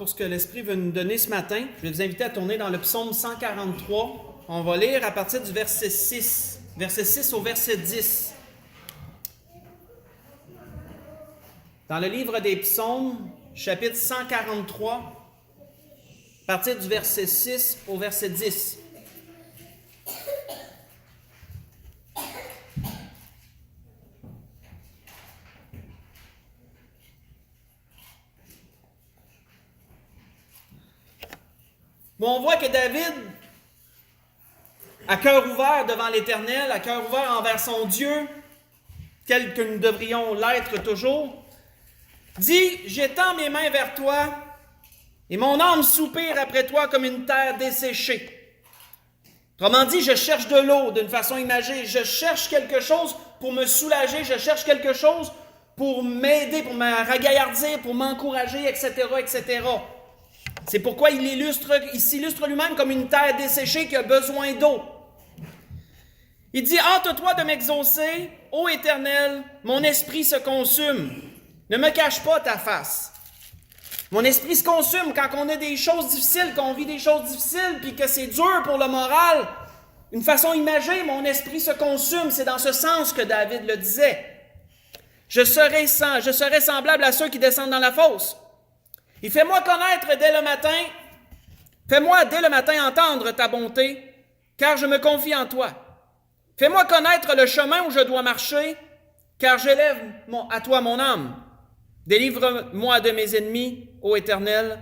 pour ce que l'Esprit veut nous donner ce matin. Je vais vous inviter à tourner dans le psaume 143. On va lire à partir du verset 6. Verset 6 au verset 10. Dans le livre des psaumes, chapitre 143, à partir du verset 6 au verset 10. Bon, on voit que David, à cœur ouvert devant l'Éternel, à cœur ouvert envers son Dieu, tel que nous devrions l'être toujours, dit « J'étends mes mains vers toi, et mon âme soupire après toi comme une terre desséchée. » Autrement dit, je cherche de l'eau d'une façon imagée, je cherche quelque chose pour me soulager, je cherche quelque chose pour m'aider, pour me ragaillardir, pour m'encourager, etc., etc. C'est pourquoi il s'illustre lui-même comme une terre desséchée qui a besoin d'eau. Il dit « Hâte-toi de m'exaucer, ô Éternel, mon esprit se consume. Ne me cache pas ta face. » Mon esprit se consume quand on a des choses difficiles, quand on vit des choses difficiles, puis que c'est dur pour le moral. Une façon imagée, mon esprit se consume. C'est dans ce sens que David le disait. Je serai semblable à ceux qui descendent dans la fosse. Et fais-moi connaître dès le matin, fais-moi dès le matin entendre ta bonté, car je me confie en toi. Fais-moi connaître le chemin où je dois marcher, car j'élève à toi mon âme. Délivre-moi de mes ennemis, ô Éternel,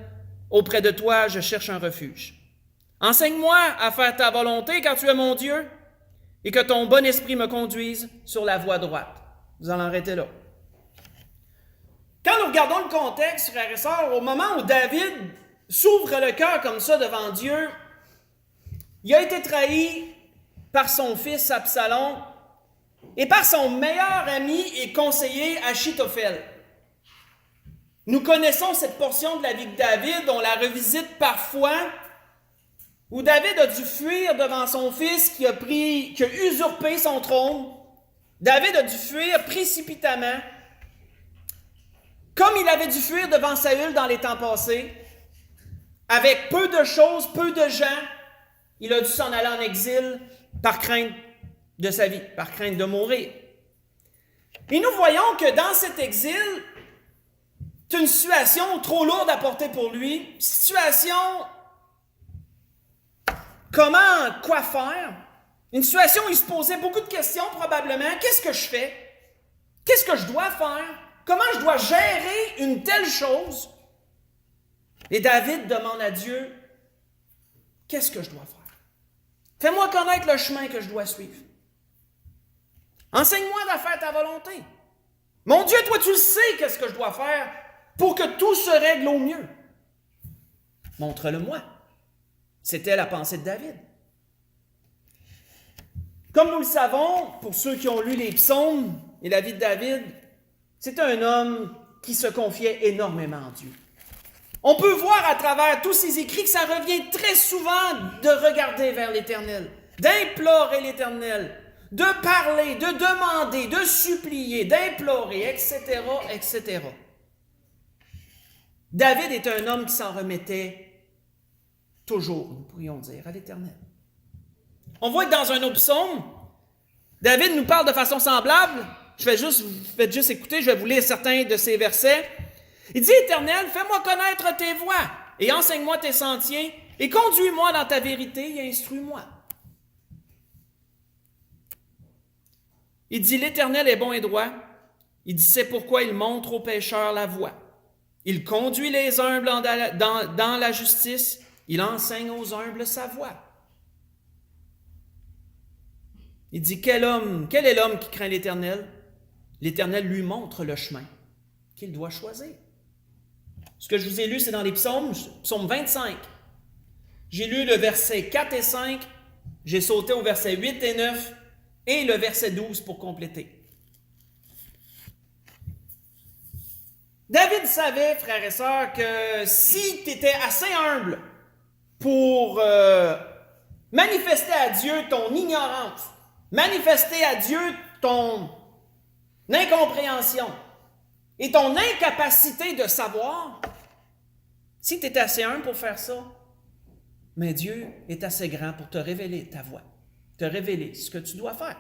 auprès de toi je cherche un refuge. Enseigne-moi à faire ta volonté, car tu es mon Dieu, et que ton bon esprit me conduise sur la voie droite. Vous en arrêtez là. Quand nous regardons le contexte, frères et sœurs, au moment où David s'ouvre le cœur comme ça devant Dieu, il a été trahi par son fils Absalom et par son meilleur ami et conseiller Achitophel. Nous connaissons cette portion de la vie de David, on la revisite parfois, où David a dû fuir devant son fils qui a usurpé son trône. David a dû fuir précipitamment, comme il avait dû fuir devant Saül dans les temps passés, avec peu de choses, peu de gens, il a dû s'en aller en exil par crainte de sa vie, par crainte de mourir. Et nous voyons que dans cet exil, c'est une situation trop lourde à porter pour lui, situation quoi faire, une situation où il se posait beaucoup de questions probablement, qu'est-ce que je fais? Qu'est-ce que je dois faire? Comment je dois gérer une telle chose? Et David demande à Dieu, qu'est-ce que je dois faire? Fais-moi connaître le chemin que je dois suivre. Enseigne-moi à faire ta volonté. Mon Dieu, toi, tu le sais qu'est-ce que je dois faire pour que tout se règle au mieux. Montre-le-moi. C'était la pensée de David. Comme nous le savons, pour ceux qui ont lu les psaumes et la vie de David, c'est un homme qui se confiait énormément en Dieu. On peut voir à travers tous ces écrits que ça revient très souvent de regarder vers l'Éternel, d'implorer l'Éternel, de parler, de demander, de supplier, d'implorer, etc., etc. David est un homme qui s'en remettait toujours, nous pourrions dire, à l'Éternel. On voit que dans un autre psaume, David nous parle de façon semblable. Faites juste écouter, je vais vous lire certains de ces versets. Il dit, Éternel, fais-moi connaître tes voies et enseigne-moi tes sentiers et conduis-moi dans ta vérité et instruis-moi. Il dit, l'Éternel est bon et droit. Il dit, c'est pourquoi il montre aux pécheurs la voie. Il conduit les humbles dans la justice. Il enseigne aux humbles sa voie. Il dit, quel est l'homme qui craint l'Éternel? L'Éternel lui montre le chemin qu'il doit choisir. Ce que je vous ai lu, c'est dans les psaumes, psaume 25. J'ai lu le verset 4 et 5, j'ai sauté au verset 8 et 9, et le verset 12 pour compléter. David savait, frères et sœurs, que si tu étais assez humble pour manifester à Dieu ton ignorance, manifester à Dieu ton incompréhension et ton incapacité de savoir, Si tu es assez humble pour faire ça, mais Dieu est assez grand pour te révéler ta voie, te révéler ce que tu dois faire.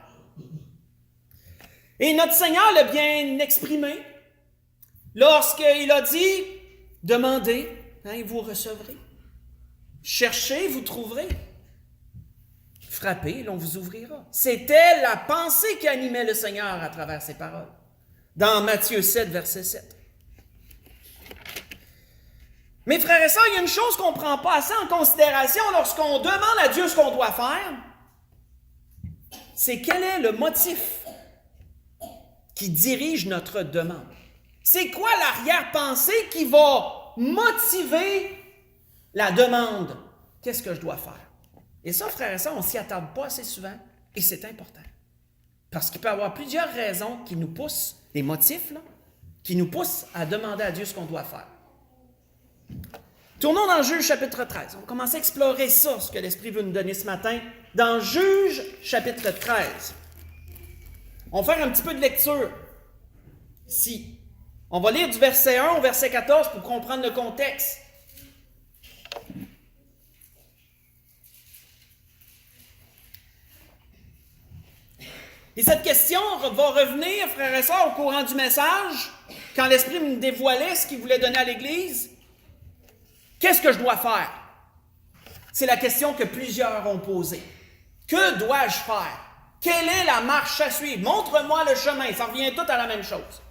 Et notre Seigneur l'a bien exprimé lorsqu'il a dit « Demandez, et vous recevrez. Cherchez, vous trouverez. Frappez, l'on vous ouvrira. » C'était la pensée qui animait le Seigneur à travers ses paroles. Dans Matthieu 7, verset 7. Mes frères et sœurs, il y a une chose qu'on ne prend pas assez en considération lorsqu'on demande à Dieu ce qu'on doit faire. C'est quel est le motif qui dirige notre demande. C'est quoi l'arrière-pensée qui va motiver la demande? Qu'est-ce que je dois faire? Et ça, frères et sœurs, on ne s'y attarde pas assez souvent et c'est important. Parce qu'il peut y avoir plusieurs raisons qui nous poussent, des motifs, là, qui nous poussent à demander à Dieu ce qu'on doit faire. Tournons dans Juge chapitre 13. On va commencer à explorer ça, ce que l'Esprit veut nous donner ce matin. Dans Juge chapitre 13. On va faire un petit peu de lecture ici. On va lire du verset 1 au verset 14 pour comprendre le contexte. Et cette question va revenir, frères et sœurs, au courant du message, quand l'Esprit me dévoilait ce qu'il voulait donner à l'Église. Qu'est-ce que je dois faire? C'est la question que plusieurs ont posée. Que dois-je faire? Quelle est la marche à suivre? Montre-moi le chemin. Ça revient tout à la même chose.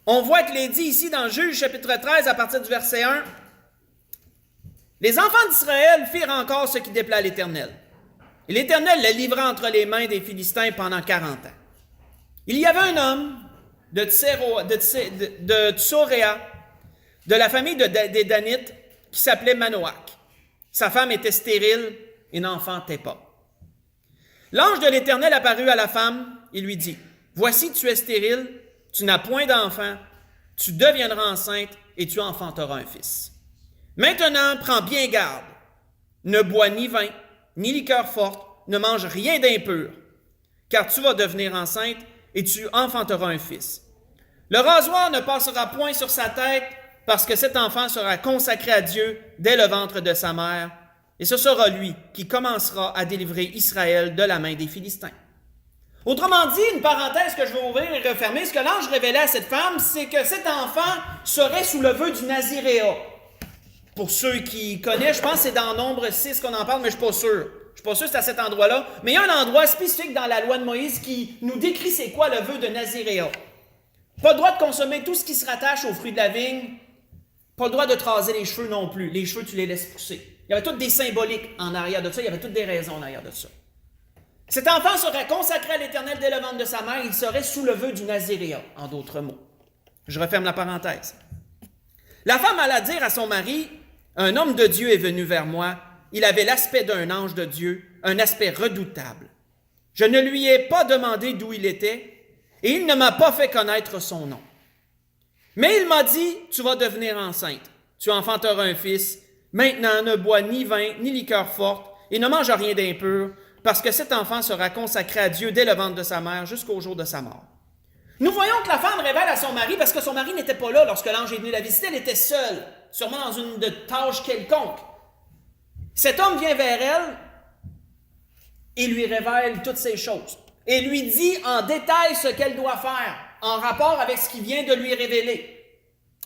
On voit qu'il est dit ici dans Juge chapitre 13 à partir du verset 1. Les enfants d'Israël firent encore ce qui déplaît à l'Éternel. Et l'Éternel les livra entre les mains des Philistins pendant 40 ans. Il y avait un homme de Tsoréa, de la famille des Danites, qui s'appelait Manoach. Sa femme était stérile et n'enfantait pas. L'ange de l'Éternel apparut à la femme et lui dit, « Voici, tu es stérile, tu n'as point d'enfant, tu deviendras enceinte et tu enfanteras un fils. Maintenant, prends bien garde, ne bois ni vin, ni liqueur forte, ne mange rien d'impur, car tu vas devenir enceinte et tu enfanteras un fils. Le rasoir ne passera point sur sa tête, parce que cet enfant sera consacré à Dieu dès le ventre de sa mère, et ce sera lui qui commencera à délivrer Israël de la main des Philistins. » Autrement dit, une parenthèse que je vais ouvrir et refermer, ce que l'ange révélait à cette femme, c'est que cet enfant serait sous le vœu du Naziréa. Pour ceux qui connaissent, je pense que c'est dans Nombre 6 qu'on en parle, mais je ne suis pas sûr. Je ne suis pas sûr que c'est à cet endroit-là. Mais il y a un endroit spécifique dans la loi de Moïse qui nous décrit c'est quoi le vœu de Naziréa. Pas le droit de consommer tout ce qui se rattache aux fruits de la vigne. Pas le droit de te raser les cheveux non plus. Les cheveux, tu les laisses pousser. Il y avait toutes des symboliques en arrière de ça. Il y avait toutes des raisons en arrière de ça. Cet enfant serait consacré à l'Éternel dès le ventre de sa mère. Il serait sous le vœu du Naziréa, en d'autres mots. Je referme la parenthèse. La femme alla dire à son mari, « Un homme de Dieu est venu vers moi. Il avait l'aspect d'un ange de Dieu, un aspect redoutable. Je ne lui ai pas demandé d'où il était, et il ne m'a pas fait connaître son nom. Mais il m'a dit, tu vas devenir enceinte, tu enfanteras un fils. Maintenant, ne bois ni vin, ni liqueur forte, et ne mange rien d'impur, parce que cet enfant sera consacré à Dieu dès le ventre de sa mère jusqu'au jour de sa mort. » Nous voyons que la femme révèle à son mari, parce que son mari n'était pas là lorsque l'ange est venu la visiter, elle était seule, sûrement dans une tâche quelconque. Cet homme vient vers elle et lui révèle toutes ces choses. Et lui dit en détail ce qu'elle doit faire, en rapport avec ce qu'il vient de lui révéler.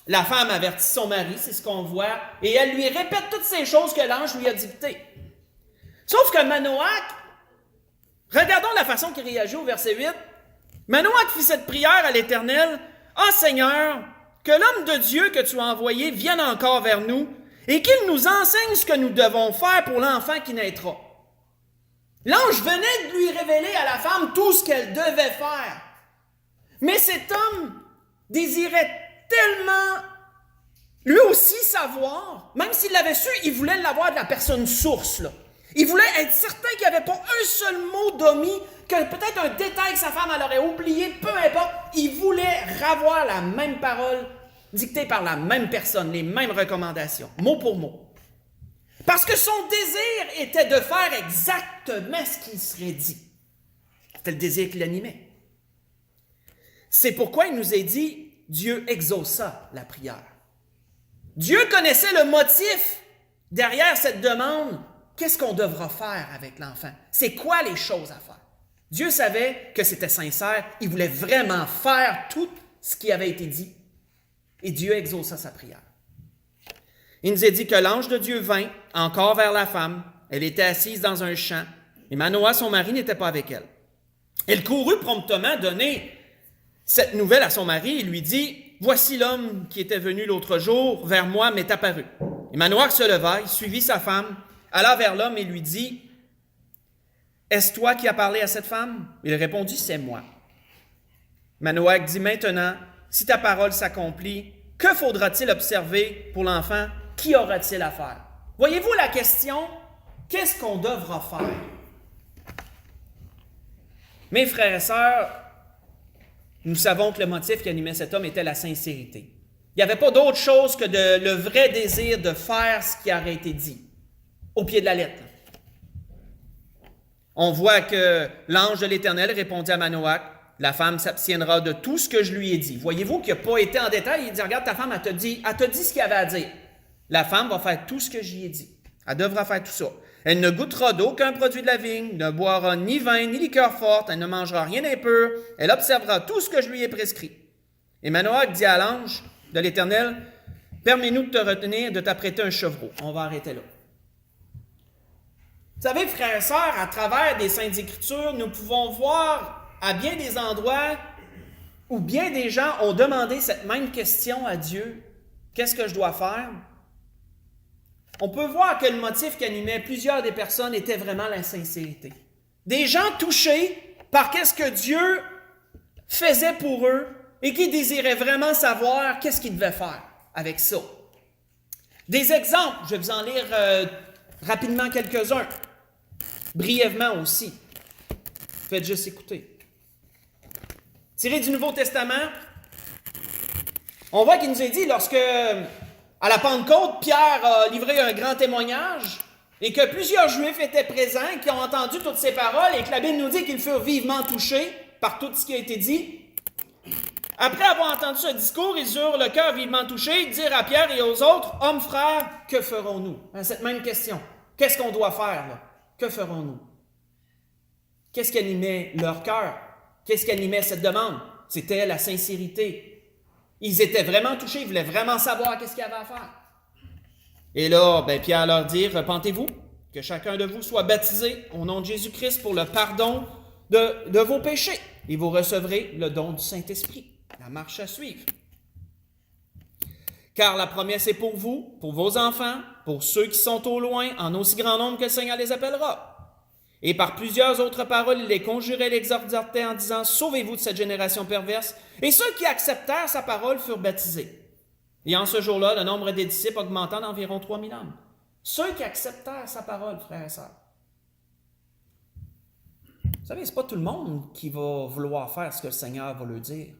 La femme avertit son mari, c'est ce qu'on voit, et elle lui répète toutes ces choses que l'ange lui a dictées. Sauf que Manoach, regardons la façon qu'il réagit au verset 8. Manoach fit cette prière à l'Éternel, « Ah Seigneur, que l'homme de Dieu que tu as envoyé vienne encore vers nous, et qu'il nous enseigne ce que nous devons faire pour l'enfant qui naîtra. » L'ange venait de lui révéler à la femme tout ce qu'elle devait faire. Mais cet homme désirait tellement lui aussi savoir, même s'il l'avait su, il voulait l'avoir de la personne source, là. Il voulait être certain qu'il n'y avait pas un seul mot d'omis, que peut-être un détail que sa femme elle aurait oublié, peu importe. Il voulait avoir la même parole dictée par la même personne, les mêmes recommandations, mot pour mot. Parce que son désir était de faire exactement ce qu'il serait dit. C'était le désir qui l'animait. C'est pourquoi il nous est dit, Dieu exauça la prière. Dieu connaissait le motif derrière cette demande. Qu'est-ce qu'on devra faire avec l'enfant? C'est quoi les choses à faire? Dieu savait que c'était sincère. Il voulait vraiment faire tout ce qui avait été dit. Et Dieu exauça sa prière. Il nous est dit que l'ange de Dieu vint encore vers la femme. Elle était assise dans un champ. Et Manoah, son mari, n'était pas avec elle. Elle courut promptement donner cette nouvelle à son mari et lui dit, « Voici l'homme qui était venu l'autre jour vers moi m'est apparu. » Et Manoah se leva, il suivit sa femme, alla vers l'homme et lui dit, « Est-ce toi qui as parlé à cette femme? » Il répondit, « C'est moi. » Manoah dit, « Maintenant, si ta parole s'accomplit, que faudra-t-il observer pour l'enfant? Qui aura-t-il à faire? » Voyez-vous la question? Qu'est-ce qu'on devra faire? Mes frères et sœurs, nous savons que le motif qui animait cet homme était la sincérité. Il n'y avait pas d'autre chose que le vrai désir de faire ce qui aurait été dit, au pied de la lettre. On voit que l'ange de l'Éternel répondit à Manoach, « La femme s'abstiendra de tout ce que je lui ai dit. » Voyez-vous qu'il n'a pas été en détail, il dit, « Regarde, ta femme, elle t'a dit ce qu'elle avait à dire. La femme va faire tout ce que j'y ai dit. Elle devra faire tout ça. Elle ne goûtera d'aucun produit de la vigne, ne boira ni vin, ni liqueur forte, elle ne mangera rien d'impur, elle observera tout ce que je lui ai prescrit. » Et Manoach dit à l'ange de l'Éternel, « Permets-nous de te retenir, de t'apprêter un chevreau. » On va arrêter là. Vous savez, frères et sœurs, à travers des Saintes Écritures, nous pouvons voir à bien des endroits où bien des gens ont demandé cette même question à Dieu. Qu'est-ce que je dois faire? On peut voir que le motif qui animait plusieurs des personnes était vraiment la sincérité. Des gens touchés par qu'est-ce que Dieu faisait pour eux et qui désiraient vraiment savoir qu'est-ce qu'ils devaient faire avec ça. Des exemples, je vais vous en lire rapidement quelques-uns, brièvement aussi. Faites juste écouter. Tiré du Nouveau Testament, on voit qu'il nous est dit lorsque, à la Pentecôte, Pierre a livré un grand témoignage et que plusieurs Juifs étaient présents, qui ont entendu toutes ces paroles et que la Bible nous dit qu'ils furent vivement touchés par tout ce qui a été dit. Après avoir entendu ce discours, ils eurent le cœur vivement touché, dirent à Pierre et aux autres, « Hommes, frères, que ferons-nous? » Cette même question. Qu'est-ce qu'on doit faire, là? Que ferons-nous? Qu'est-ce qui animait leur cœur? Qu'est-ce qui animait cette demande? C'était la sincérité. Ils étaient vraiment touchés, ils voulaient vraiment savoir qu'est-ce qu'il y avait à faire. Et là, Pierre leur dit, « Repentez-vous, que chacun de vous soit baptisé au nom de Jésus-Christ pour le pardon de vos péchés, et vous recevrez le don du Saint-Esprit. » La marche à suivre. Car la promesse est pour vous, pour vos enfants, pour ceux qui sont au loin, en aussi grand nombre que le Seigneur les appellera. Et par plusieurs autres paroles, il les conjurait, l'exhortait en disant, « Sauvez-vous de cette génération perverse. » Et ceux qui acceptèrent sa parole furent baptisés. Et en ce jour-là, le nombre des disciples augmentant d'environ 3000 hommes. Ceux qui acceptèrent sa parole, frères et sœurs. Vous savez, ce n'est pas tout le monde qui va vouloir faire ce que le Seigneur va leur dire.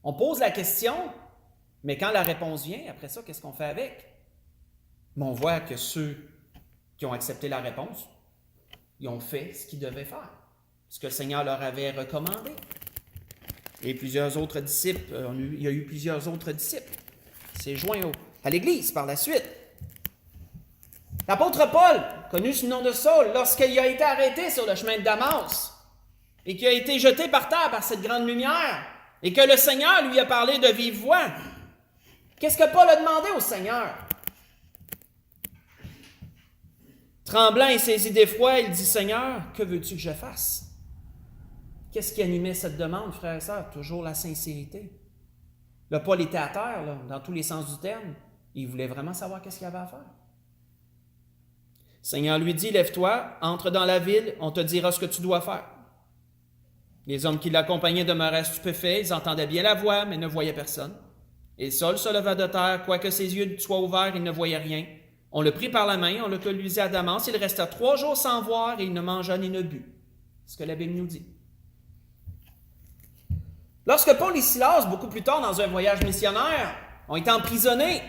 On pose la question, mais quand la réponse vient, après ça, qu'est-ce qu'on fait avec? Mais on voit que ceux qui ont accepté la réponse, ils ont fait ce qu'ils devaient faire, ce que le Seigneur leur avait recommandé. Et plusieurs autres disciples, il y a eu plusieurs autres disciples. C'est joint à l'Église par la suite. L'apôtre Paul, connu sous le nom de Saul, lorsqu'il a été arrêté sur le chemin de Damas et qu'il a été jeté par terre par cette grande lumière et que le Seigneur lui a parlé de vive voix, qu'est-ce que Paul a demandé au Seigneur? Tremblant et saisi d'effroi, il dit, « Seigneur, que veux-tu que je fasse? » Qu'est-ce qui animait cette demande, frères et sœurs? Toujours la sincérité. Là, Paul était à terre, là, dans tous les sens du terme. Il voulait vraiment savoir qu'est-ce qu'il avait à faire. Le Seigneur lui dit, « Lève-toi, entre dans la ville, on te dira ce que tu dois faire. » Les hommes qui l'accompagnaient demeuraient stupéfaits, ils entendaient bien la voix, mais ne voyaient personne. Et Saul se leva de terre, quoique ses yeux soient ouverts, il ne voyait rien. On le prit par la main, on le conduisit à Damas, il resta 3 jours sans voir et il ne mangea ni ne but. C'est ce que la Bible nous dit. Lorsque Paul et Silas, beaucoup plus tard dans un voyage missionnaire, ont été emprisonnés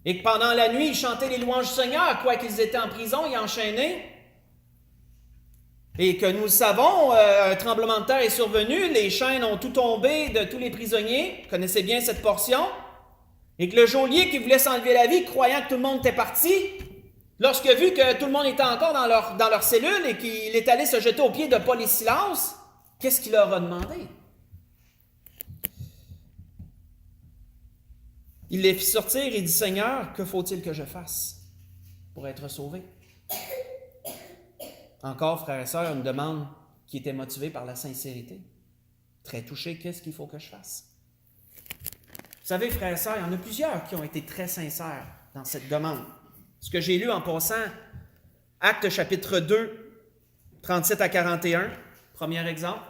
et que pendant la nuit, ils chantaient les louanges du Seigneur, quoiqu'ils étaient en prison et enchaînés, Et que nous savons, un tremblement de terre est survenu, les chaînes ont tout tombé de tous les prisonniers, vous connaissez bien cette portion, et que le geôlier qui voulait s'enlever la vie, croyant que tout le monde était parti, lorsqu'il a vu que tout le monde était encore dans leur cellule et qu'il est allé se jeter aux pieds de Paul et Silas, qu'est-ce qu'il leur a demandé? Il les fit sortir et dit, Seigneur, que faut-il que je fasse pour être sauvé? Encore, frères et sœurs, une demande qui était motivée par la sincérité. Très touché, qu'est-ce qu'il faut que je fasse? Vous savez, frères et sœurs, il y en a plusieurs qui ont été très sincères dans cette demande. Ce que j'ai lu en passant, Actes chapitre 2, 37 à 41, premier exemple.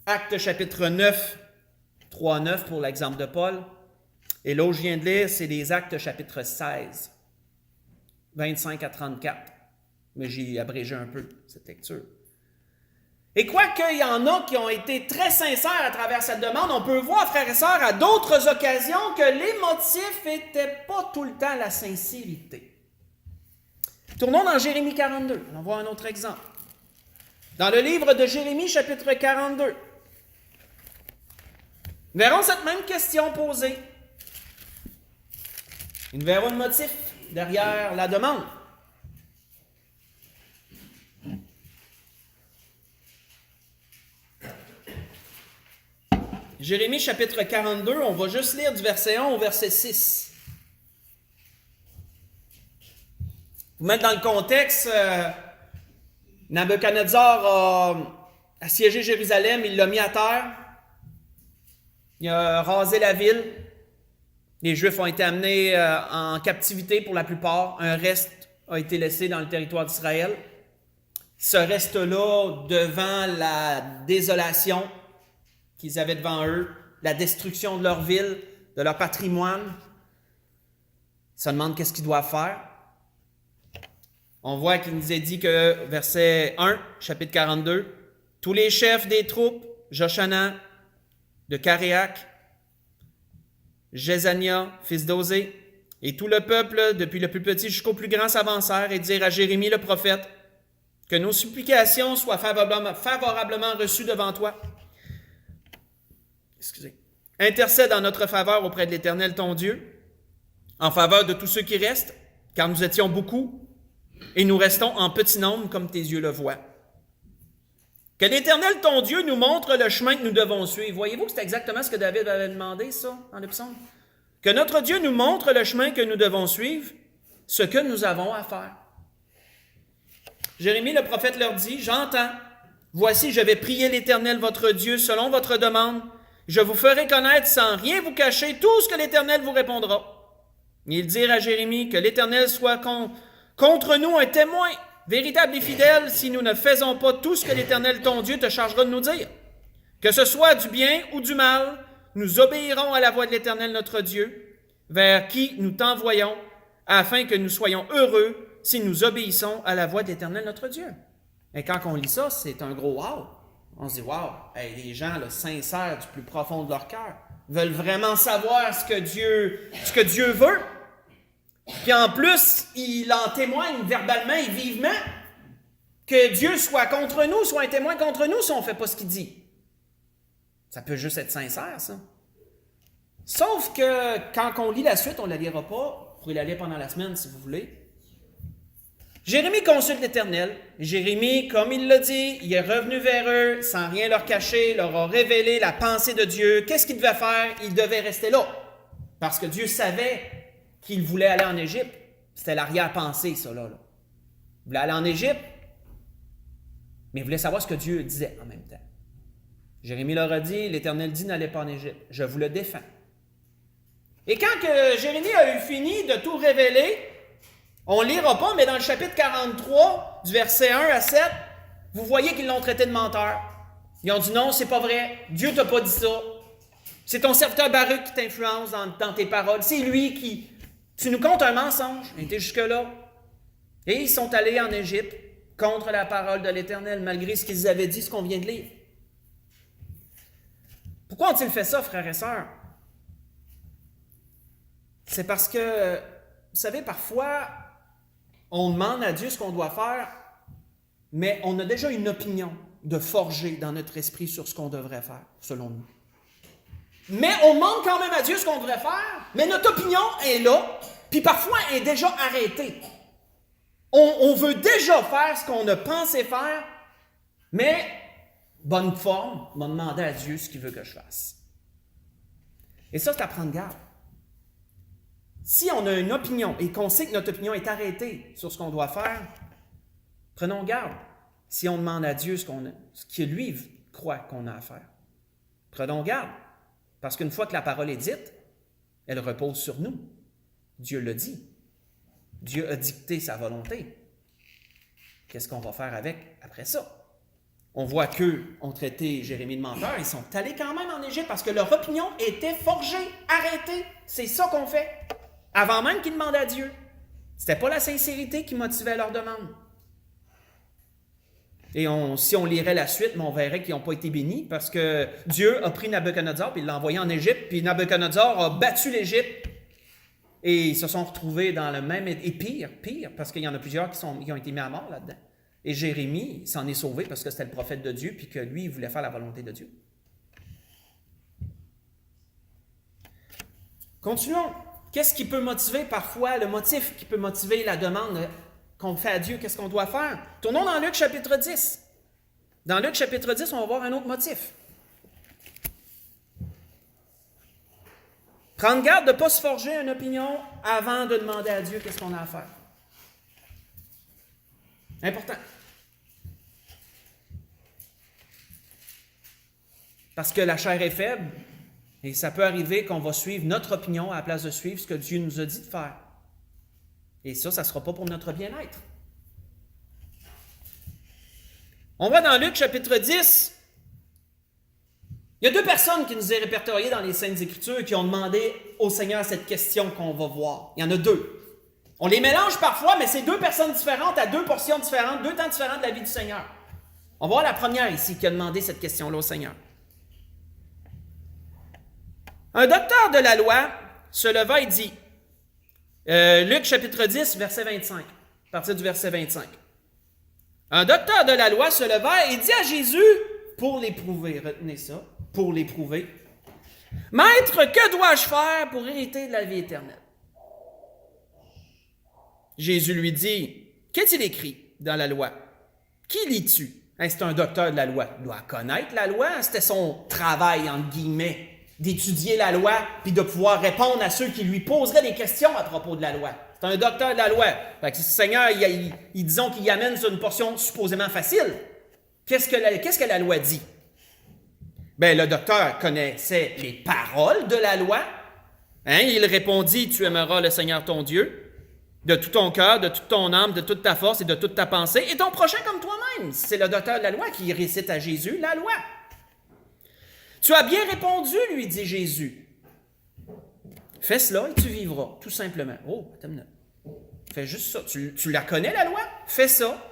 Actes chapitre 9, 3 à 9 pour l'exemple de Paul. Et là où je viens de lire, c'est les Actes chapitre 16, 25 à 34. Mais j'ai abrégé un peu cette lecture. Et quoiqu'il y en a qui ont été très sincères à travers cette demande, on peut voir, frères et sœurs, à d'autres occasions que les motifs n'étaient pas tout le temps la sincérité. Tournons dans Jérémie 42. On va voir un autre exemple. Dans le livre de Jérémie, chapitre 42, nous verrons cette même question posée. Et nous verrons le motif derrière la demande. Jérémie chapitre 42, on va juste lire du verset 1 au verset 6. Pour mettre dans le contexte, Nabuchodonosor a assiégé Jérusalem, il l'a mis à terre, il a rasé la ville, les Juifs ont été amenés en captivité pour la plupart, un reste a été laissé dans le territoire d'Israël. Ce reste-là, devant la désolation qu'ils avaient devant eux, la destruction de leur ville, de leur patrimoine, ils se demandent qu'est-ce qu'ils doivent faire. On voit qu'il nous est dit que, verset 1, chapitre 42, « Tous les chefs des troupes, Jochanan, de Caréac, Jézania, fils d'Osée, et tout le peuple, depuis le plus petit jusqu'au plus grand, s'avancèrent et dirent à Jérémie le prophète, que nos supplications soient favorablement reçues devant toi. Intercède en notre faveur auprès de l'Éternel ton Dieu, en faveur de tous ceux qui restent, car nous étions beaucoup, et nous restons en petit nombre comme tes yeux le voient. Que l'Éternel ton Dieu nous montre le chemin que nous devons suivre. » Voyez-vous que c'est exactement ce que David avait demandé, ça, dans le psaume? Que notre Dieu nous montre le chemin que nous devons suivre, ce que nous avons à faire. Jérémie le prophète leur dit, « J'entends, voici je vais prier l'Éternel votre Dieu selon votre demande. Je vous ferai connaître sans rien vous cacher tout ce que l'Éternel vous répondra. » Ils dirent à Jérémie, « Que l'Éternel soit contre nous un témoin, véritable et fidèle, si nous ne faisons pas tout ce que l'Éternel ton Dieu te chargera de nous dire. Que ce soit du bien ou du mal, nous obéirons à la voix de l'Éternel notre Dieu, vers qui nous t'envoyons, afin que nous soyons heureux si nous obéissons à la voix de l'Éternel notre Dieu. » Et quand on lit ça, c'est un gros « wow ». On se dit « wow, hey, les gens là, sincères du plus profond de leur cœur veulent vraiment savoir ce que Dieu veut. » Puis en plus, il en témoigne verbalement et vivement que Dieu soit contre nous, soit un témoin contre nous si on ne fait pas ce qu'il dit. Ça peut juste être sincère, ça. Sauf que quand on lit la suite, on ne la lira pas. Vous pourrez la lire pendant la semaine si vous voulez. Jérémie consulte l'Éternel. Jérémie, comme il l'a dit, il est revenu vers eux sans rien leur cacher, leur a révélé la pensée de Dieu. Qu'est-ce qu'il devait faire? Il devait rester là. Parce que Dieu savait qu'il voulait aller en Égypte. C'était l'arrière-pensée, ça, là. Il voulait aller en Égypte, mais il voulait savoir ce que Dieu disait en même temps. Jérémie leur a dit, l'Éternel dit, n'allez pas en Égypte. Je vous le défends. Et quand que Jérémie a eu fini de tout révéler, on ne lira pas, mais dans le chapitre 43, du verset 1 à 7, vous voyez qu'ils l'ont traité de menteur. Ils ont dit non, c'est pas vrai, Dieu t'a pas dit ça. C'est ton serviteur Baruch qui t'influence dans tes paroles. C'est lui qui... Tu nous contes un mensonge. Il était jusque-là. Et ils sont allés en Égypte contre la parole de l'Éternel, malgré ce qu'ils avaient dit, ce qu'on vient de lire. Pourquoi ont-ils fait ça, frères et sœurs? C'est parce que, vous savez, parfois, on demande à Dieu ce qu'on doit faire, mais on a déjà une opinion de forger dans notre esprit sur ce qu'on devrait faire, selon nous. Mais on demande quand même à Dieu ce qu'on devrait faire, mais notre opinion est là, puis parfois elle est déjà arrêtée. On veut déjà faire ce qu'on a pensé faire, mais bonne forme, on va demander à Dieu ce qu'il veut que je fasse. Et ça, c'est à prendre garde. Si on a une opinion et qu'on sait que notre opinion est arrêtée sur ce qu'on doit faire, prenons garde si on demande à Dieu ce que lui croit qu'on a à faire. Prenons garde, parce qu'une fois que la parole est dite, elle repose sur nous. Dieu l'a dit. Dieu a dicté sa volonté. Qu'est-ce qu'on va faire avec après ça? On voit qu'eux ont traité Jérémie de menteur. Ils sont allés quand même en Égypte parce que leur opinion était forgée, arrêtée. C'est ça qu'on fait. Avant même qu'ils demandent à Dieu. C'était pas la sincérité qui motivait leur demande. Et si on lirait la suite, on verrait qu'ils n'ont pas été bénis parce que Dieu a pris Nabuchodonosor et l'a envoyé en Égypte, puis Nabuchodonosor a battu l'Égypte. Et ils se sont retrouvés dans le même... Et pire, parce qu'il y en a plusieurs qui ont été mis à mort là-dedans. Et Jérémie s'en est sauvé parce que c'était le prophète de Dieu, puis que lui, il voulait faire la volonté de Dieu. Continuons. Qu'est-ce qui peut motiver parfois, le motif qui peut motiver la demande qu'on fait à Dieu, qu'est-ce qu'on doit faire? Tournons dans Luc chapitre 10. Dans Luc chapitre 10, on va voir un autre motif. Prendre garde de ne pas se forger une opinion avant de demander à Dieu qu'est-ce qu'on a à faire. Important. Parce que la chair est faible et ça peut arriver qu'on va suivre notre opinion à la place de suivre ce que Dieu nous a dit de faire. Et ça ne sera pas pour notre bien-être. On va dans Luc chapitre 10. Il y a deux personnes qui nous est répertoriées dans les Saintes Écritures qui ont demandé au Seigneur cette question qu'on va voir. Il y en a deux. On les mélange parfois, mais c'est deux personnes différentes à deux portions différentes, deux temps différents de la vie du Seigneur. On va voir la première ici qui a demandé cette question-là au Seigneur. Un docteur de la loi se leva et dit, Luc chapitre 10, verset 25, à partir du verset 25. Un docteur de la loi se leva et dit à Jésus, pour l'éprouver, retenez ça, pour l'éprouver, « Maître, que dois-je faire pour hériter de la vie éternelle? » Jésus lui dit, « Qu'est-il écrit dans la loi? Qui lis-tu? » C'est un docteur de la loi. Il doit connaître la loi. C'était son travail, entre guillemets, d'étudier la loi puis de pouvoir répondre à ceux qui lui poseraient des questions à propos de la loi. C'est un docteur de la loi. Fait que le Seigneur, disons qu'il y amène sur une portion supposément facile. Qu'est-ce que la loi dit? Bien, le docteur connaissait les paroles de la loi. Il répondit, « Tu aimeras le Seigneur ton Dieu de tout ton cœur, de toute ton âme, de toute ta force et de toute ta pensée, et ton prochain comme toi-même. » C'est le docteur de la loi qui récite à Jésus la loi. « Tu as bien répondu, lui dit Jésus. Fais cela et tu vivras, tout simplement. » Oh, attends une minute. Fais juste ça. Tu la connais, la loi? Fais ça,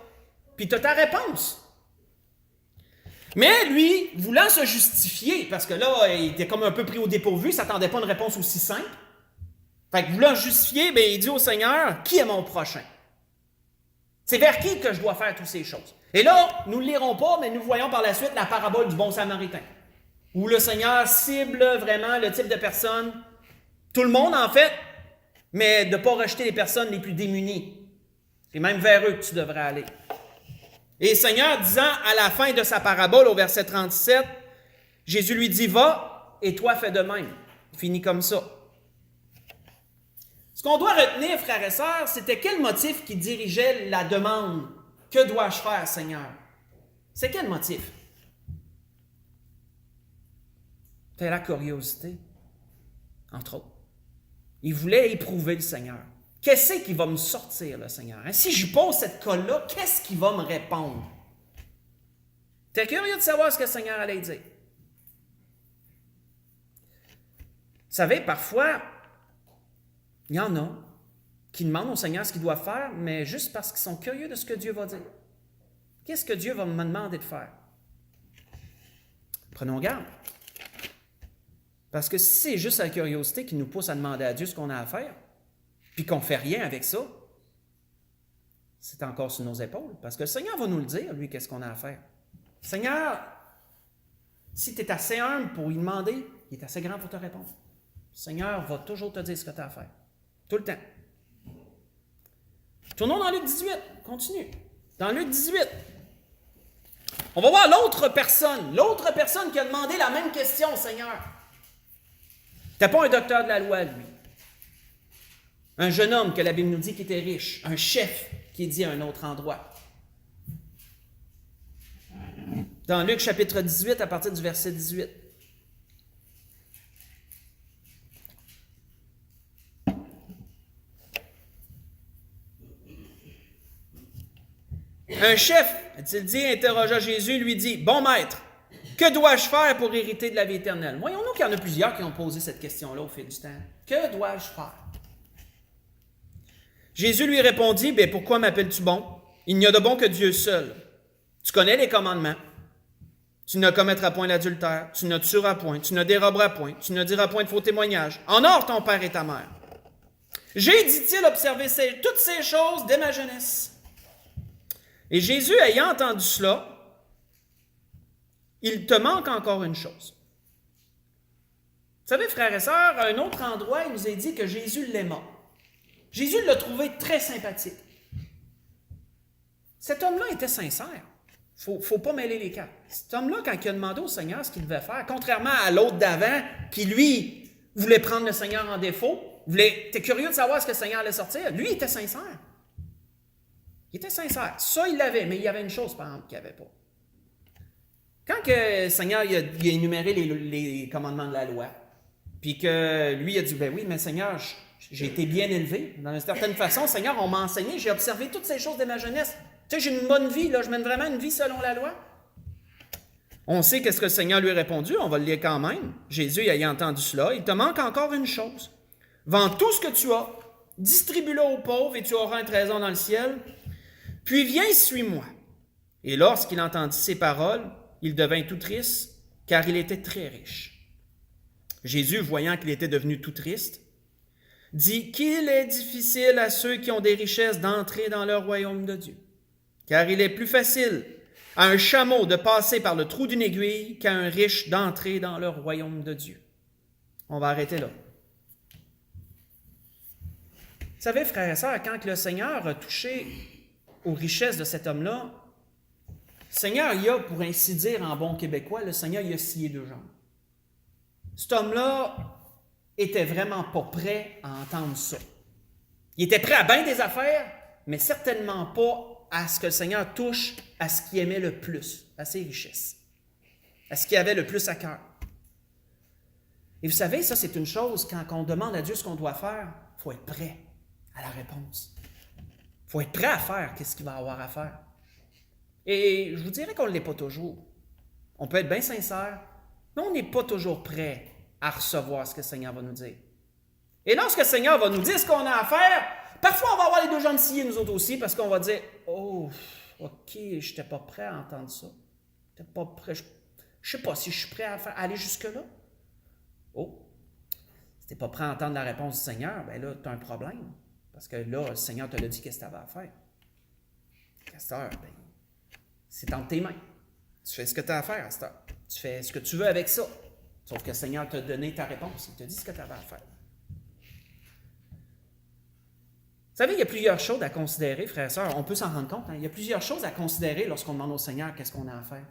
puis tu as ta réponse. Mais lui, voulant se justifier, parce que là, il était comme un peu pris au dépourvu, il ne s'attendait pas à une réponse aussi simple. Fait que voulant justifier, bien, il dit au Seigneur, « Qui est mon prochain? » C'est vers qui que je dois faire toutes ces choses? Et là, nous ne le lirons pas, mais nous voyons par la suite la parabole du bon samaritain, où le Seigneur cible vraiment le type de personne, tout le monde en fait, mais de ne pas rejeter les personnes les plus démunies. C'est même vers eux que tu devrais aller. Et le Seigneur disant à la fin de sa parabole, au verset 37, Jésus lui dit, « Va, et toi fais de même. » Il finit comme ça. Ce qu'on doit retenir, frères et sœurs, c'était quel motif qui dirigeait la demande. Que dois-je faire, Seigneur? C'est quel motif? C'était la curiosité, entre autres. Il voulait éprouver le Seigneur. Qu'est-ce qui va me sortir, le Seigneur? Si je pose cette colle-là, qu'est-ce qui va me répondre? Tu es curieux de savoir ce que le Seigneur allait dire. Vous savez, parfois, il y en a qui demandent au Seigneur ce qu'ils doivent faire, mais juste parce qu'ils sont curieux de ce que Dieu va dire. Qu'est-ce que Dieu va me demander de faire? Prenons garde. Parce que si c'est juste la curiosité qui nous pousse à demander à Dieu ce qu'on a à faire, puis qu'on ne fait rien avec ça, c'est encore sur nos épaules, parce que le Seigneur va nous le dire, lui, qu'est-ce qu'on a à faire. Seigneur, si tu es assez humble pour lui demander, il est assez grand pour te répondre. Le Seigneur va toujours te dire ce que tu as à faire. Tout le temps. Tournons dans Luc 18. Continue. Dans Luc 18. On va voir l'autre personne qui a demandé la même question au Seigneur. C'était pas un docteur de la loi, lui. Un jeune homme que la Bible nous dit qui était riche. Un chef qui est dit à un autre endroit. Dans Luc chapitre 18, à partir du verset 18. Un chef, a-t-il dit, interrogea Jésus, lui dit, « Bon maître, que dois-je faire pour hériter de la vie éternelle? » Voyons-nous qu'il y en a plusieurs qui ont posé cette question-là au fil du temps. Que dois-je faire? Jésus lui répondit, « Ben, pourquoi m'appelles-tu bon? Il n'y a de bon que Dieu seul. Tu connais les commandements. Tu ne commettras point l'adultère, tu ne tueras point, tu ne déroberas point, tu ne diras point de faux témoignages. Honore ton père et ta mère. J'ai, dit-il, observé toutes ces choses dès ma jeunesse. » Et Jésus, ayant entendu cela, il te manque encore une chose. Vous savez, frères et sœurs, à un autre endroit, il nous est dit que Jésus l'aima. Jésus l'a trouvé très sympathique. Cet homme-là était sincère. Il ne faut pas mêler les cartes. Cet homme-là, quand il a demandé au Seigneur ce qu'il devait faire, contrairement à l'autre d'avant, qui, lui, voulait prendre le Seigneur en défaut, était curieux de savoir ce que le Seigneur allait sortir, lui, il était sincère. Il était sincère. Ça, il l'avait, mais il y avait une chose, par exemple, qu'il n'avait pas. Quand que le Seigneur il a énuméré les commandements de la loi, puis que lui il a dit, ben oui, mais Seigneur, j'ai été bien élevé. D'une certaine façon, Seigneur, on m'a enseigné, j'ai observé toutes ces choses de ma jeunesse. Tu sais, j'ai une bonne vie, là, je mène vraiment une vie selon la loi. On sait qu'est-ce que le Seigneur lui a répondu, on va le lire quand même. Jésus, ayant entendu cela, il te manque encore une chose. Vends tout ce que tu as, distribue-le aux pauvres et tu auras un trésor dans le ciel. Puis viens, suis-moi. Et lorsqu'il entendit ces paroles, il devint tout triste, car il était très riche. Jésus, voyant qu'il était devenu tout triste, dit qu'il est difficile à ceux qui ont des richesses d'entrer dans le royaume de Dieu. Car il est plus facile à un chameau de passer par le trou d'une aiguille qu'à un riche d'entrer dans le royaume de Dieu. On va arrêter là. Vous savez, frères et sœurs, quand le Seigneur a touché aux richesses de cet homme-là, le Seigneur, il a, pour ainsi dire en bon québécois, le Seigneur, il a scié deux jambes. Cet homme-là était vraiment pas prêt à entendre ça. Il était prêt à bien des affaires, mais certainement pas à ce que le Seigneur touche à ce qu'il aimait le plus, à ses richesses, à ce qu'il avait le plus à cœur. Et vous savez, ça c'est une chose, quand on demande à Dieu ce qu'on doit faire, il faut être prêt à la réponse. Il faut être prêt à faire ce qu'il va avoir à faire. Et je vous dirais qu'on ne l'est pas toujours. On peut être bien sincère, mais on n'est pas toujours prêt à recevoir ce que le Seigneur va nous dire. Et lorsque le Seigneur va nous dire ce qu'on a à faire, parfois on va avoir les deux jambes sciées nous autres aussi, parce qu'on va dire « Oh, ok, je n'étais pas prêt à entendre ça. Je n'étais pas prêt. Je ne sais pas si je suis prêt à aller jusque-là. » Oh, si tu n'es pas prêt à entendre la réponse du Seigneur, bien là, tu as un problème. Parce que là, le Seigneur te l'a dit qu'est-ce que tu avais à faire. Pasteur, bien, c'est entre tes mains. Tu fais ce que tu as à faire, Pasteur. Tu fais ce que tu veux avec ça. Sauf que le Seigneur t'a donné ta réponse. Il t'a dit ce que tu avais à faire. Vous savez, il y a plusieurs choses à considérer, frères et sœurs. On peut s'en rendre compte. Il y a plusieurs choses à considérer lorsqu'on demande au Seigneur qu'est-ce qu'on a à faire.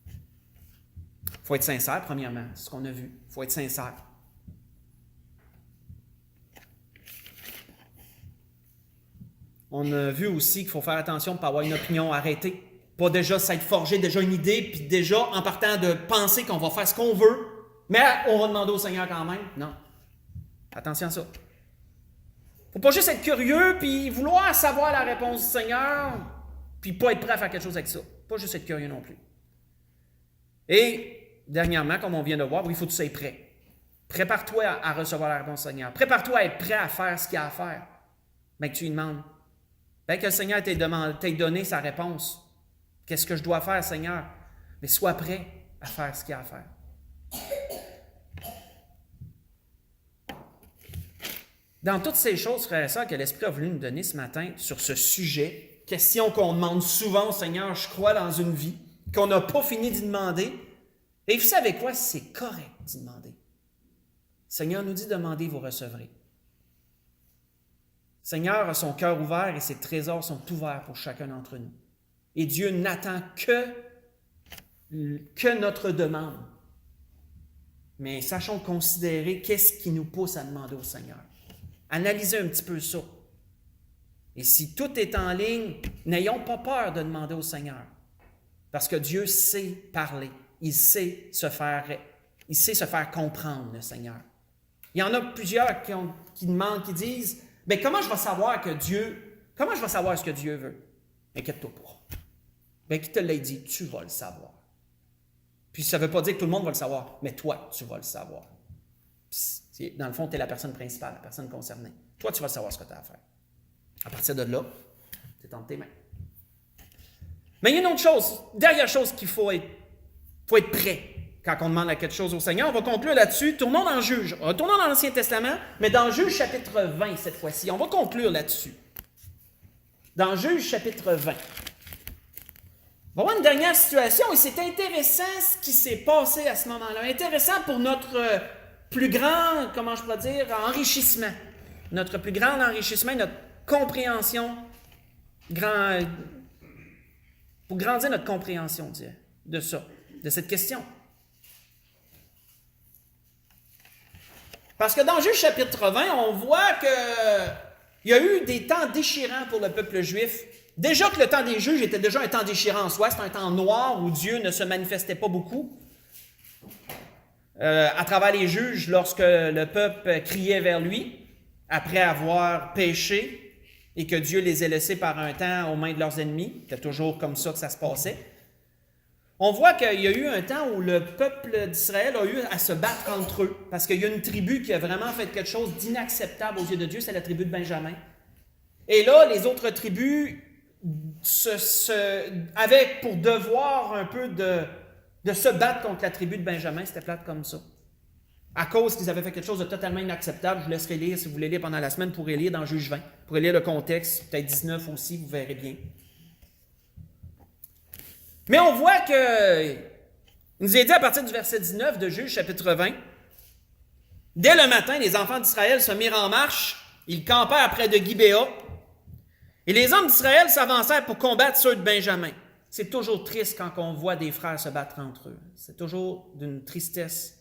Il faut être sincère, premièrement. C'est ce qu'on a vu. Il faut être sincère. On a vu aussi qu'il faut faire attention de ne pas avoir une opinion arrêtée. Pas déjà s'être forgé déjà une idée, puis déjà en partant de penser qu'on va faire ce qu'on veut, mais on va demander au Seigneur quand même. Non. Attention à ça. Faut pas juste être curieux, puis vouloir savoir la réponse du Seigneur, puis pas être prêt à faire quelque chose avec ça. Pas juste être curieux non plus. Et, dernièrement, comme on vient de voir, il faut que tu sois prêt. Prépare-toi à recevoir la réponse du Seigneur. Prépare-toi à être prêt à faire ce qu'il y a à faire. Mais que tu lui demandes. Bien que le Seigneur t'ait donné sa réponse. Qu'est-ce que je dois faire, Seigneur? Mais sois prêt à faire ce qu'il y a à faire. Dans toutes ces choses, frères et sœurs, que l'Esprit a voulu nous donner ce matin sur ce sujet, questions qu'on demande souvent au Seigneur, je crois, dans une vie, qu'on n'a pas fini d'y demander. Et vous savez quoi? C'est correct d'y demander. Le Seigneur nous dit, demandez, vous recevrez. Le Seigneur a son cœur ouvert et ses trésors sont ouverts pour chacun d'entre nous. Et Dieu n'attend que notre demande. Mais sachons considérer qu'est-ce qui nous pousse à demander au Seigneur. Analysez un petit peu ça. Et si tout est en ligne, n'ayons pas peur de demander au Seigneur. Parce que Dieu sait parler. Il sait se faire comprendre, le Seigneur. Il y en a plusieurs qui demandent, qui disent, « comment je vais savoir ce que Dieu veut? » Inquiète-toi pas. Qui te l'a dit? Tu vas le savoir. Puis ça ne veut pas dire que tout le monde va le savoir, mais toi, tu vas le savoir. Dans le fond, tu es la personne principale, la personne concernée. Toi, tu vas savoir ce que tu as à faire. À partir de là, c'est entre tes mains. Mais il y a une autre chose, dernière chose qu'il faut être prêt quand on demande à quelque chose au Seigneur. On va conclure là-dessus. Tournons dans Juge. Retournons dans l'Ancien Testament, mais dans Juge chapitre 20 cette fois-ci. On va conclure là-dessus. Dans Juge chapitre 20. On va voir une dernière situation et c'est intéressant ce qui s'est passé à ce moment-là. Intéressant pour notre plus grand, comment je pourrais dire, enrichissement. Notre plus grand enrichissement, notre compréhension, pour grandir notre compréhension de ça, de cette question. Parce que dans Juge chapitre 20, on voit qu'il y a eu des temps déchirants pour le peuple juif. Déjà que le temps des juges était déjà un temps déchirant en soi, c'est un temps noir où Dieu ne se manifestait pas beaucoup. À travers les juges, lorsque le peuple criait vers lui, après avoir péché, et que Dieu les ait laissés par un temps aux mains de leurs ennemis, c'était toujours comme ça que ça se passait. On voit qu'il y a eu un temps où le peuple d'Israël a eu à se battre entre eux, parce qu'il y a une tribu qui a vraiment fait quelque chose d'inacceptable aux yeux de Dieu, c'est la tribu de Benjamin. Et là, les autres tribus avaient pour devoir un peu de se battre contre la tribu de Benjamin, c'était plate comme ça. À cause qu'ils avaient fait quelque chose de totalement inacceptable, je vous laisserai lire, si vous voulez lire pendant la semaine, vous pourrez lire dans Juge 20. Vous pourrez lire le contexte, peut-être 19 aussi, vous verrez bien. Mais on voit que, il nous est dit à partir du verset 19 de Juge chapitre 20, dès le matin, les enfants d'Israël se mirent en marche, ils campèrent près de Gibéa, et les hommes d'Israël s'avancèrent pour combattre ceux de Benjamin. C'est toujours triste quand on voit des frères se battre entre eux. C'est toujours d'une tristesse.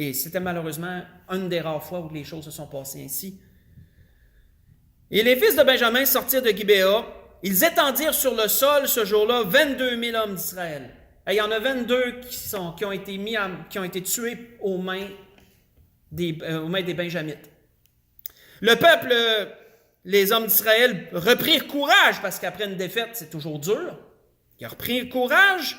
Et c'était malheureusement une des rares fois où les choses se sont passées ainsi. Et les fils de Benjamin sortirent de Gibéa. Ils étendirent sur le sol ce jour-là 22 000 hommes d'Israël. Et il y en a 22 qui ont été tués aux mains des Benjamites. Le peuple, les hommes d'Israël, reprirent courage, parce qu'après une défaite, c'est toujours dur. Ils reprirent courage.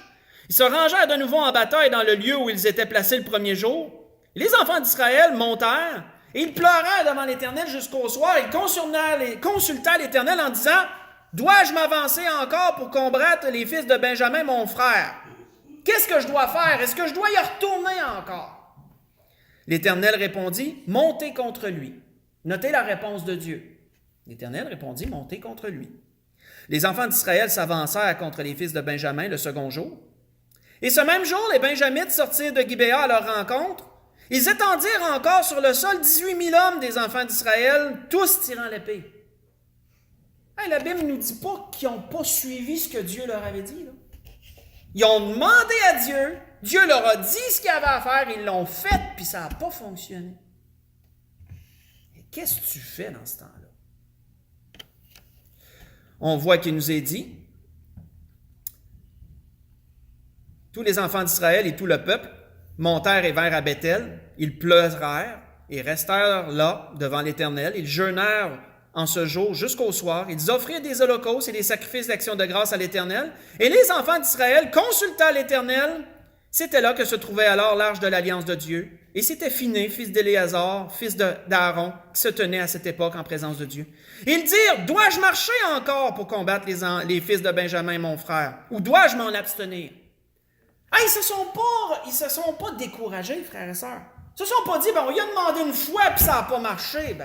Ils se rangèrent de nouveau en bataille dans le lieu où ils étaient placés le premier jour. Les enfants d'Israël montèrent et ils pleurèrent devant l'Éternel jusqu'au soir. Ils consultèrent l'Éternel en disant « Dois-je m'avancer encore pour combattre les fils de Benjamin, mon frère? Qu'est-ce que je dois faire? Est-ce que je dois y retourner encore? » L'Éternel répondit « Montez contre lui. » Notez la réponse de Dieu. L'Éternel répondit « Montez contre lui. » Les enfants d'Israël s'avancèrent contre les fils de Benjamin le second jour. Et ce même jour, les Benjamites sortirent de Gibéa à leur rencontre. Ils étendirent encore sur le sol 18 000 hommes des enfants d'Israël, tous tirant l'épée. Hey, la Bible ne nous dit pas qu'ils n'ont pas suivi ce que Dieu leur avait dit. Là. Ils ont demandé à Dieu, Dieu leur a dit ce qu'il y avait à faire, ils l'ont fait, puis ça n'a pas fonctionné. Et qu'est-ce que tu fais dans ce temps-là? On voit qu'il nous est dit, tous les enfants d'Israël et tout le peuple montèrent et vinrent à Béthel. Ils pleurèrent et restèrent là devant l'Éternel. Ils jeûnèrent en ce jour jusqu'au soir. Ils offrirent des holocaustes et des sacrifices d'action de grâce à l'Éternel. Et les enfants d'Israël consultèrent l'Éternel. C'était là que se trouvait alors l'arche de l'alliance de Dieu. Et c'était Phiné, fils d'Éléazar, fils d'Aaron, qui se tenait à cette époque en présence de Dieu. Ils dirent, dois-je marcher encore pour combattre les fils de Benjamin, mon frère, ou dois-je m'en abstenir? Ah, ils se sont pas découragés, frères et sœurs. Ils se sont pas dit, on lui a demandé une fois, puis ça n'a pas marché.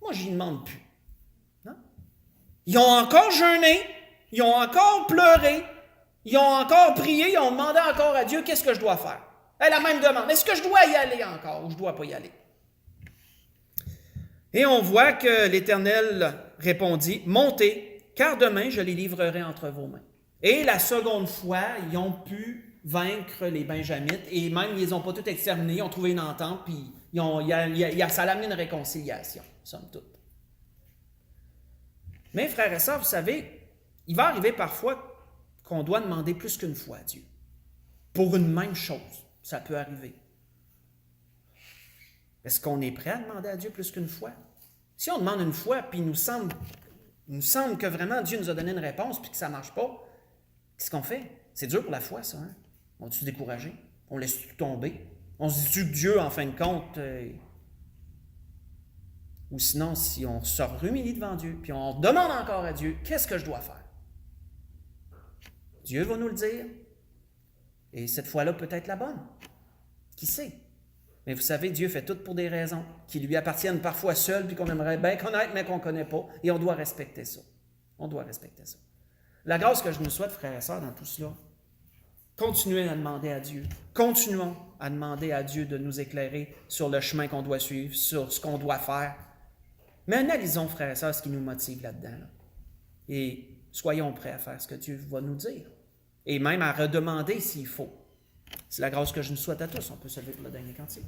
Moi, je n'y demande plus. Non? Ils ont encore jeûné, Ils ont encore pleuré. Ils ont encore prié. Ils ont demandé encore à Dieu, qu'est-ce que je dois faire? La même demande. Est-ce que je dois y aller encore ou je ne dois pas y aller? Et on voit que l'Éternel répondit, montez, car demain je les livrerai entre vos mains. Et la seconde fois, ils ont pu vaincre les Benjamites et même ils n'ont pas tout exterminé, ils ont trouvé une entente, puis ça a amené une réconciliation, somme toute. Mais frères et sœurs, vous savez, il va arriver parfois qu'on doit demander plus qu'une fois à Dieu. Pour une même chose, ça peut arriver. Est-ce qu'on est prêt à demander à Dieu plus qu'une fois? Si on demande une fois, puis il nous semble que vraiment Dieu nous a donné une réponse, puis que ça ne marche pas, qu'est-ce qu'on fait? C'est dur pour la foi, ça. Hein? On est-tu découragé? On laisse tout tomber? On se dit-tu que Dieu, en fin de compte... Ou sinon, si on se rehumilie devant Dieu, puis on demande encore à Dieu, qu'est-ce que je dois faire? Dieu va nous le dire. Et cette fois-là, peut-être la bonne. Qui sait? Mais vous savez, Dieu fait tout pour des raisons qui lui appartiennent parfois seules, puis qu'on aimerait bien connaître, mais qu'on ne connaît pas. Et on doit respecter ça. On doit respecter ça. La grâce que je nous souhaite, frères et sœurs, dans tout cela, continuez à demander à Dieu. Continuons à demander à Dieu de nous éclairer sur le chemin qu'on doit suivre, sur ce qu'on doit faire. Mais analysons, frères et sœurs, ce qui nous motive là-dedans. Là. Et soyons prêts à faire ce que Dieu va nous dire. Et même à redemander s'il faut. C'est la grâce que je nous souhaite à tous. On peut se lever pour le dernier cantique.